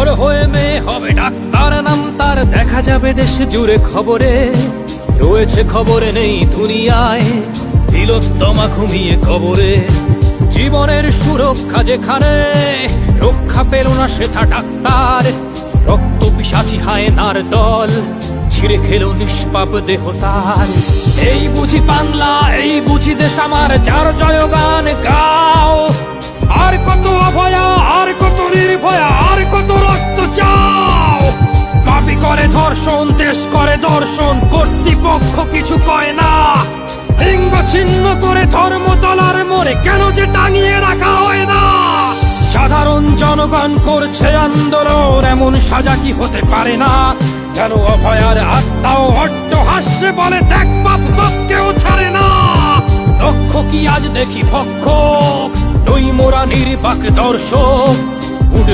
বড় হয়ে মেয়ে হবে ডাক্তার, নাম তার দেখা যাবে দেশ জুড়ে খবরে। রয়েছে খবরে নেই দুনিয়ায়, তিলোত্তমা ঘুমিয়ে কবরে। জীবনের সুরক্ষা যেখানে, রক্ষা পেল না সেথা ডাক্তার। রক্ত পিশাচি হায়নার দল, ছিঁড়ে খেলো নিষ্পাপ দেহ তার। এই বুঝি বাংলা, এই বুঝি দেশ আমার, যার জয়গান গাও। আর কত অভয়া, আর কত নির্ভয়া, আর কত রক্ত চাও। পাপী করে ধর্ষণ, দেশ করে দর্শন, কর্তৃপক্ষ কিছু কয় না। লিঙ্গ ছিন্ন করে ধর্মতলার মোড়ে কেন যে টাঙিয়ে রাখা হয় না। সাধারণ জনগণ করছে আন্দোলন, এমন সাজা কি হতে পারে না। যেন অভয়ার আত্মাও অট্ট হাস্যে বলে, দেখ বাপ বাপকেও ছাড়ে না। লক্ষ্য কি আজ দেখি ভক্ষক, নই মোরা নির্বাক দর্শক।